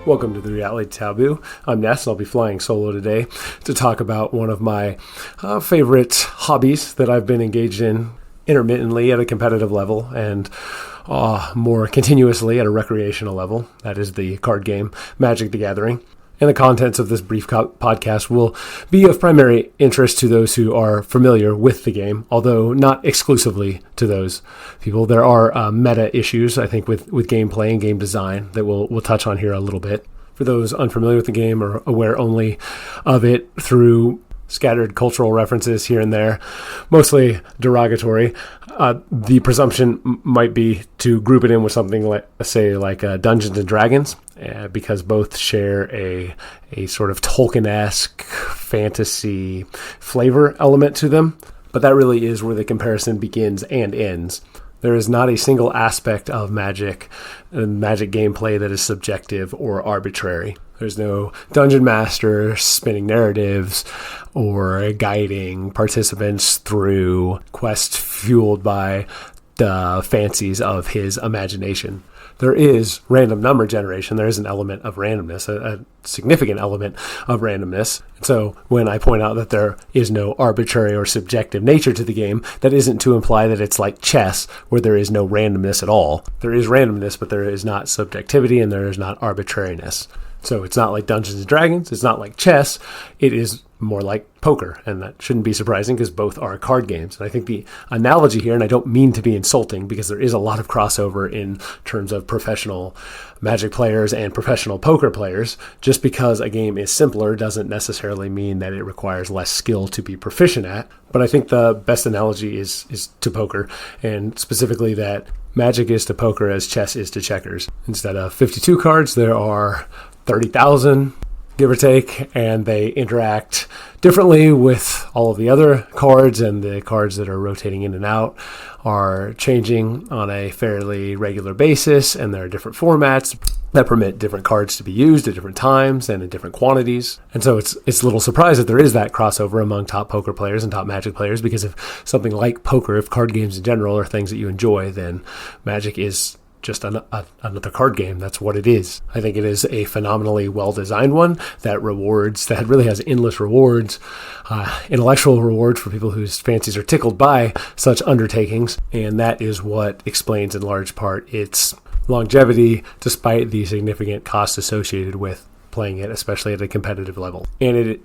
Welcome to the Reality Taboo. I'm Ness, and I'll be flying solo today to talk about one of my favorite hobbies that I've been engaged in intermittently at a competitive level and more continuously at a recreational level. That is the card game Magic the Gathering. And the contents of this brief podcast will be of primary interest to those who are familiar with the game, although not exclusively to those people. There are meta issues, I think, with gameplay and game design that we'll touch on here a little bit. For those unfamiliar with the game or aware only of it through scattered cultural references here and there, mostly derogatory, the presumption might be to group it in with something like, say, like Dungeons and Dragons, because both share a sort of Tolkien-esque fantasy flavor element to them. But that really is where the comparison begins and ends. There is not a single aspect of Magic and Magic gameplay that is subjective or arbitrary. There's no dungeon master spinning narratives or guiding participants through quests fueled by the fancies of his imagination. There is random number generation. There is an element of randomness, a significant element of randomness. So when I point out that there is no arbitrary or subjective nature to the game, that isn't to imply that it's like chess where there is no randomness at all. There is randomness, but there is not subjectivity and there is not arbitrariness. So it's not like Dungeons and Dragons. It's not like chess. It is more like poker, and that shouldn't be surprising because both are card games. And I think the analogy here, and I don't mean to be insulting because there is a lot of crossover in terms of professional Magic players and professional poker players. Just because a game is simpler doesn't necessarily mean that it requires less skill to be proficient at. But I think the best analogy is to poker, and specifically that Magic is to poker as chess is to checkers. Instead of 52 cards, there are 30,000, give or take, and they interact differently with all of the other cards, and the cards that are rotating in and out are changing on a fairly regular basis, and there are different formats that permit different cards to be used at different times and in different quantities. And so it's a little surprise that there is that crossover among top poker players and top Magic players, because if something like poker, if card games in general are things that you enjoy, then Magic is just another card game. That's what it is. I think it is a phenomenally well-designed one that really has endless rewards, intellectual rewards for people whose fancies are tickled by such undertakings, and that is what explains in large part its longevity despite the significant costs associated with playing it, especially at a competitive level. And it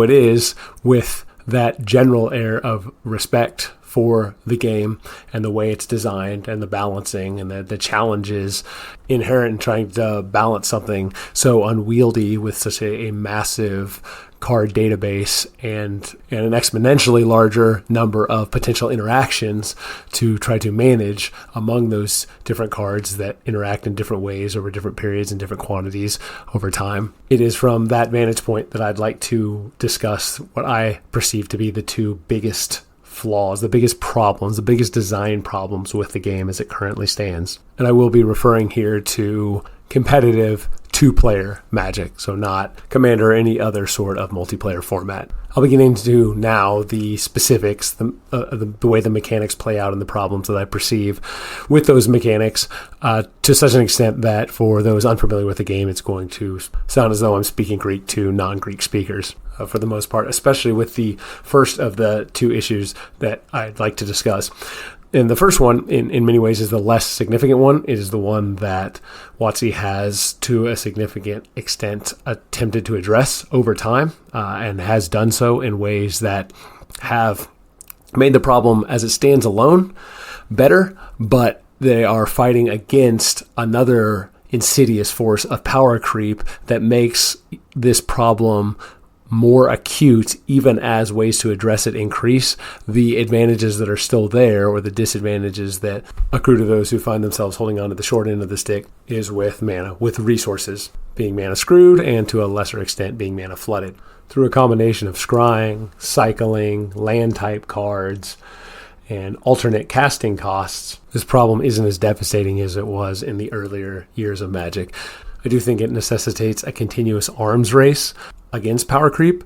is with that general air of respect for the game and the way it's designed and the balancing and the challenges inherent in trying to balance something so unwieldy with such a massive card database and an exponentially larger number of potential interactions to try to manage among those different cards that interact in different ways over different periods and different quantities over time. It is from that vantage point that I'd like to discuss what I perceive to be the two biggest flaws, the biggest problems, the biggest design problems with the game as it currently stands. And I will be referring here to competitive two-player Magic, so not Commander or any other sort of multiplayer format. I'll be getting into now the specifics, the way the mechanics play out and the problems that I perceive with those mechanics to such an extent that for those unfamiliar with the game, it's going to sound as though I'm speaking Greek to non-Greek speakers for the most part, especially with the first of the two issues that I'd like to discuss. And the first one, in many ways, is the less significant one. It is the one that WotC has, to a significant extent, attempted to address over time and has done so in ways that have made the problem as it stands alone better, but they are fighting against another insidious force of power creep that makes this problem more acute, even as ways to address it increase. The advantages that are still there, or the disadvantages that accrue to those who find themselves holding on to the short end of the stick, is with mana, with resources being mana screwed, and to a lesser extent being mana flooded. Through a combination of scrying, cycling, land type cards, and alternate casting costs, this problem isn't as devastating as it was in the earlier years of Magic. I do think it necessitates a continuous arms race against power creep,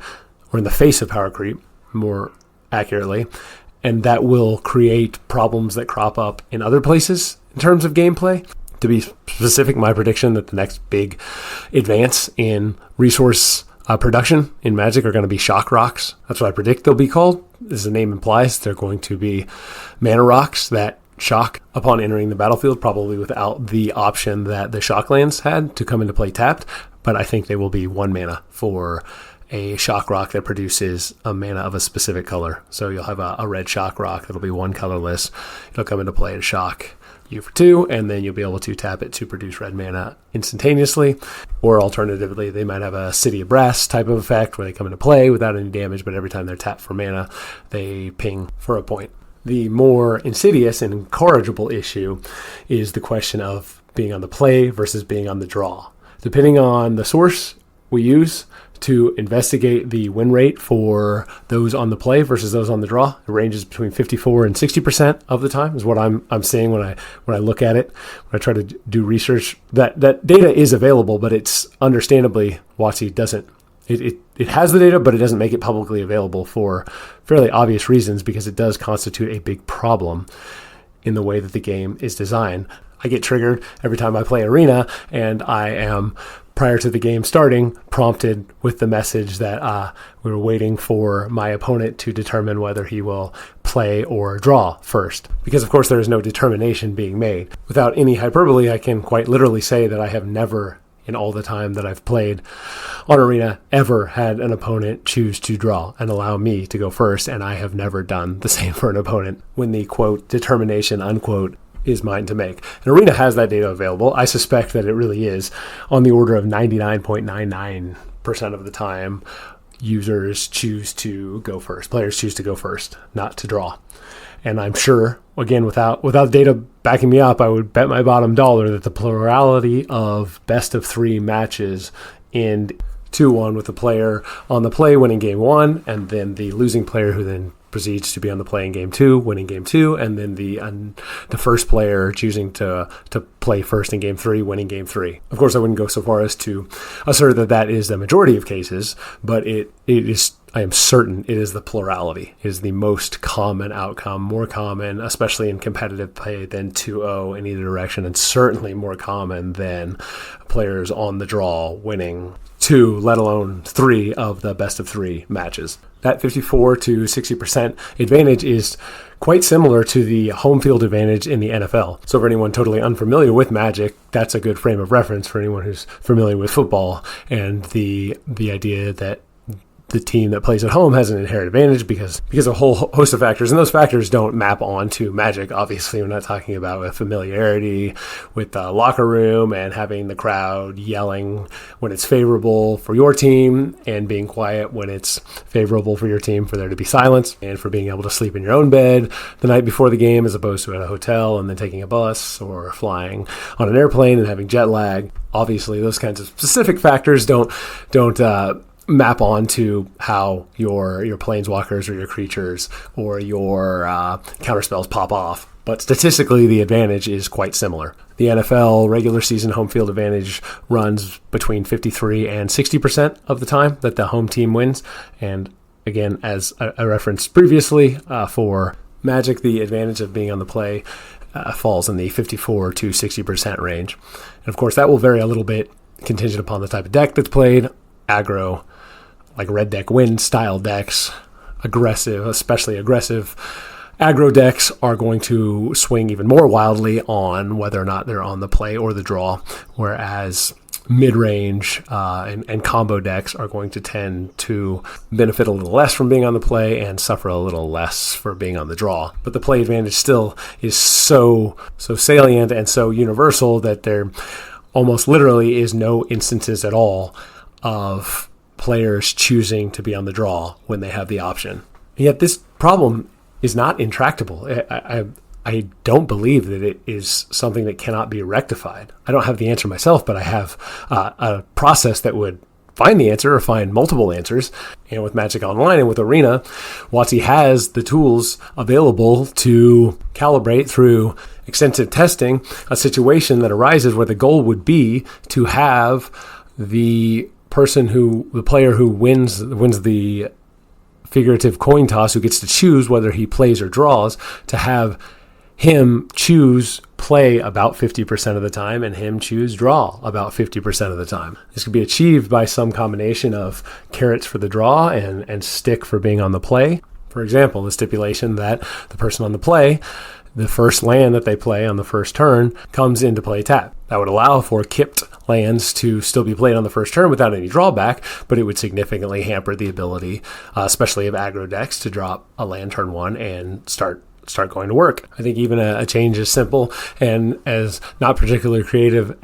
or in the face of power creep, more accurately, and that will create problems that crop up in other places in terms of gameplay. To be specific, my prediction that the next big advance in resource production in Magic are going to be shock rocks. That's what I predict they'll be called. As the name implies, they're going to be mana rocks that shock upon entering the battlefield, probably without the option that the shock lands had to come into play tapped. But I think they will be 1 mana for a shock rock that produces a mana of a specific color. So you'll have a red shock rock that'll be 1 colorless. It'll come into play to shock you for 2, and then you'll be able to tap it to produce red mana instantaneously. Or alternatively, they might have a City of Brass type of effect where they come into play without any damage, but every time they're tapped for mana, they ping for a point. The more insidious and incorrigible issue is the question of being on the play versus being on the draw. Depending on the source we use to investigate the win rate for those on the play versus those on the draw, it ranges between 54 and 60% of the time is what I'm seeing when I look at it, when I try to do research. That data is available, but it's understandably WotC doesn't. It has the data, but it doesn't make it publicly available for fairly obvious reasons, because it does constitute a big problem in the way that the game is designed. I get triggered every time I play Arena, and I am, prior to the game starting, prompted with the message that we were waiting for my opponent to determine whether he will play or draw first. Because, of course, there is no determination being made. Without any hyperbole, I can quite literally say that I have never, in all the time that I've played on Arena, ever had an opponent choose to draw and allow me to go first, and I have never done the same for an opponent when the, quote, determination, unquote, is mine to make. And Arena has that data available. I suspect that it really is on the order of 99.99% of the time users choose to go first. Players choose to go first, not to draw. And I'm sure, again, without data backing me up, I would bet my bottom dollar that the plurality of best of 3 matches end 2-1 with the player on the play winning game 1, and then the losing player who then proceeds to be on the play in game 2, winning game 2, and then the first player choosing to play first in game 3, winning game 3. Of course, I wouldn't go so far as to assert that that is the majority of cases, but it is. I am certain it is the plurality. It is the most common outcome, more common, especially in competitive play, than 2-0 in either direction, and certainly more common than players on the draw winning 2, let alone 3 of the best of 3 matches. That 54 to 60% advantage is quite similar to the home field advantage in the NFL. So for anyone totally unfamiliar with Magic, that's a good frame of reference for anyone who's familiar with football and the idea that the team that plays at home has an inherent advantage because of a whole host of factors, and those factors don't map onto Magic. Obviously, we're not talking about with familiarity with the locker room and having the crowd yelling when it's favorable for your team and being quiet when it's favorable for your team, for there to be silence, and for being able to sleep in your own bed the night before the game as opposed to at a hotel and then taking a bus or flying on an airplane and having jet lag. Obviously, those kinds of specific factors don't map onto how your planeswalkers or your creatures or your counterspells pop off. But statistically, the advantage is quite similar. The NFL regular season home field advantage runs between 53 and 60% of the time that the home team wins. And again, as I referenced previously, for Magic, the advantage of being on the play falls in the 54 to 60% range. And of course, that will vary a little bit contingent upon the type of deck that's played. Aggro, like red deck win style decks, aggressive, especially aggressive aggro decks are going to swing even more wildly on whether or not they're on the play or the draw, whereas mid-range and combo decks are going to tend to benefit a little less from being on the play and suffer a little less for being on the draw. But the play advantage still is so salient and so universal that there almost literally is no instances at all of players choosing to be on the draw when they have the option. And yet this problem is not intractable. I don't believe that it is something that cannot be rectified. I don't have the answer myself, but I have a process that would find the answer or find multiple answers. And with Magic Online and with Arena, WotC has the tools available to calibrate through extensive testing a situation that arises where the goal would be to have the player who wins the figurative coin toss, who gets to choose whether he plays or draws, to have him choose play about 50% of the time and him choose draw about 50% of the time. This could be achieved by some combination of carrots for the draw and stick for being on the play. For example, the stipulation that the person on the play, the first land that they play on the first turn, comes into play tap. That would allow for kipped lands to still be played on the first turn without any drawback, but it would significantly hamper the ability, especially of aggro decks, to drop a land turn one and start going to work. I think even a change as simple and as not particularly creative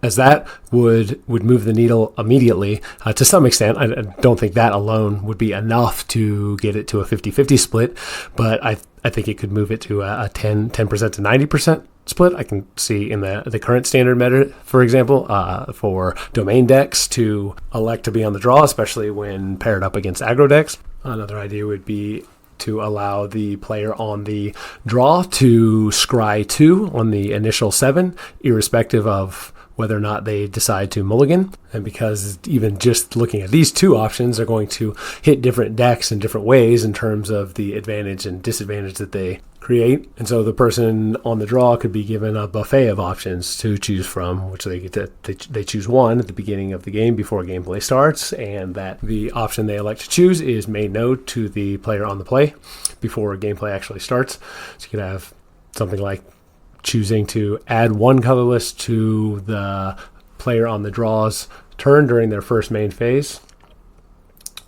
as that would move the needle immediately to some extent. I don't think that alone would be enough to get it to a 50-50 split, but I think it could move it to a 10% to 90% split. I can see in the current standard meta, for example, for domain decks to elect to be on the draw, especially when paired up against aggro decks. Another idea would be to allow the player on the draw to scry 2 on the initial 7, irrespective of whether or not they decide to mulligan. And because even just looking at these two options are going to hit different decks in different ways in terms of the advantage and disadvantage that they create. And so the person on the draw could be given a buffet of options to choose from, which they choose one at the beginning of the game before gameplay starts, and that the option they elect to choose is made known to the player on the play before gameplay actually starts. So you could have something like choosing to add one colorless to the player on the draw's turn during their first main phase,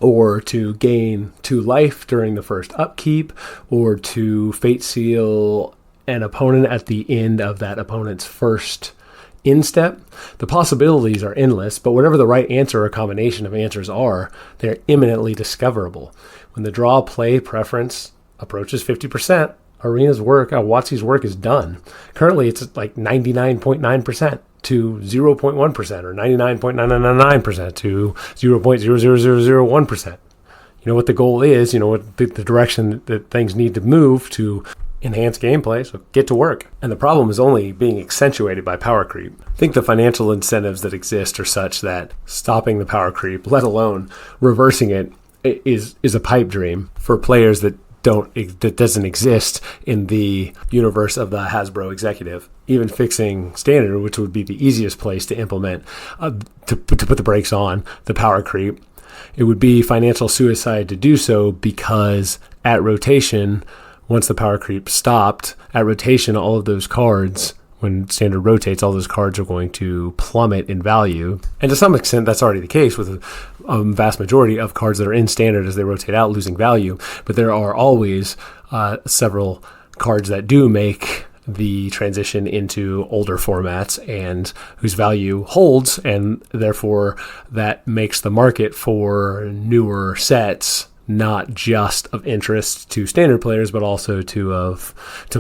or to gain 2 life during the first upkeep, or to fate seal an opponent at the end of that opponent's first instep. The possibilities are endless, but whatever the right answer or combination of answers are, they're imminently discoverable. When the draw play preference approaches 50%, Arena's work, WotC's work is done. Currently, it's like 99.9% to 0.1% or 99.9999% to 0.00001%. You know what the goal is, you know what the direction that things need to move to enhance gameplay, so get to work. And the problem is only being accentuated by power creep. I think the financial incentives that exist are such that stopping the power creep, let alone reversing it, is a pipe dream for players that doesn't exist in the universe of the Hasbro executive. Even fixing standard, which would be the easiest place to implement to put the brakes on the power creep, it would be financial suicide to do so, because at rotation, once the power creep stopped, at rotation, all of those cards, when standard rotates, all those cards are going to plummet in value. And to some extent, that's already the case with a vast majority of cards that are in standard as they rotate out, losing value. But there are always several cards that do make the transition into older formats and whose value holds, and therefore that makes the market for newer sets not just of interest to standard players, but also to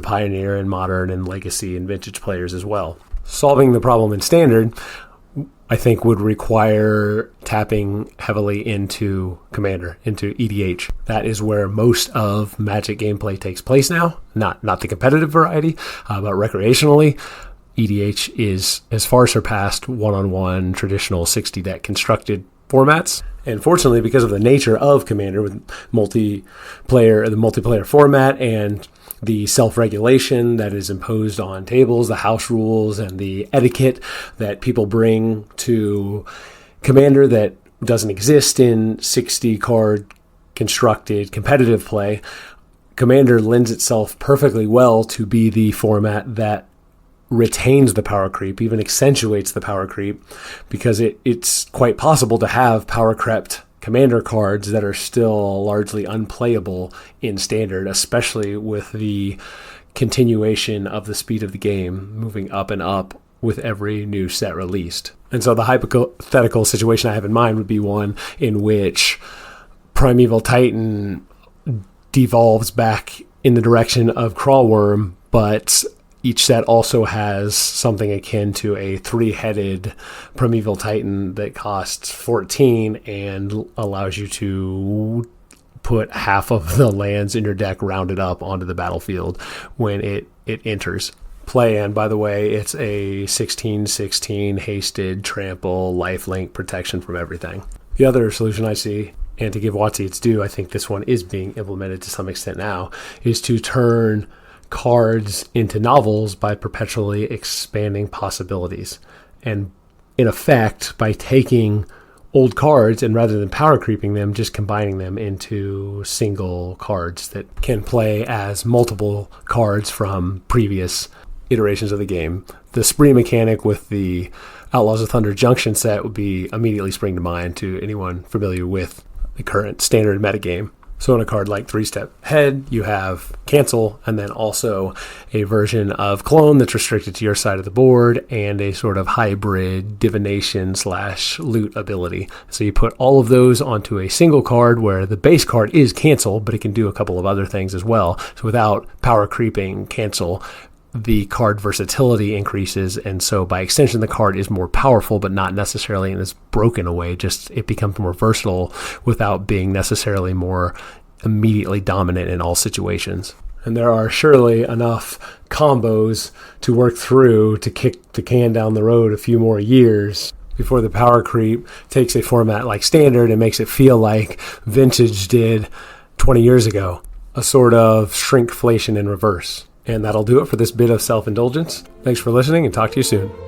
Pioneer and Modern and Legacy and Vintage players as well. Solving the problem in standard, I think, would require tapping heavily into Commander, into EDH. That is where most of Magic gameplay takes place now. Not the competitive variety, but recreationally. EDH has far surpassed one-on-one traditional 60-deck constructed formats. And fortunately, because of the nature of Commander with the multiplayer format and the self-regulation that is imposed on tables, the house rules, and the etiquette that people bring to Commander that doesn't exist in 60-card constructed competitive play, Commander lends itself perfectly well to be the format that retains the power creep, even accentuates the power creep, because it's quite possible to have power crept Commander cards that are still largely unplayable in standard, especially with the continuation of the speed of the game moving up and up with every new set released. And so the hypothetical situation I have in mind would be one in which Primeval Titan devolves back in the direction of Crawlworm, but each set also has something akin to a 3-headed Primeval Titan that costs 14 and allows you to put half of the lands in your deck rounded up onto the battlefield when it enters play. And by the way, it's a 16/16 hasted trample, lifelink protection from everything. The other solution I see, and to give WotC its due, I think this one is being implemented to some extent now, is to turn cards into novels by perpetually expanding possibilities. And in effect, by taking old cards and rather than power creeping them, just combining them into single cards that can play as multiple cards from previous iterations of the game. The spree mechanic with the Outlaws of Thunder Junction set would be immediately spring to mind to anyone familiar with the current standard metagame. So in a card like 3-Step Head, you have Cancel, and then also a version of Clone that's restricted to your side of the board, and a sort of hybrid divination/loot ability. So you put all of those onto a single card where the base card is Cancel, but it can do a couple of other things as well. So without power creeping Cancel, the card versatility increases, and so by extension the card is more powerful, but not necessarily in this broken a way. Just it becomes more versatile without being necessarily more immediately dominant in all situations. And there are surely enough combos to work through to kick the can down the road a few more years before the power creep takes a format like Standard and makes it feel like Vintage did 20 years ago, a sort of shrinkflation in reverse. And that'll do it for this bit of self-indulgence. Thanks for listening, and talk to you soon.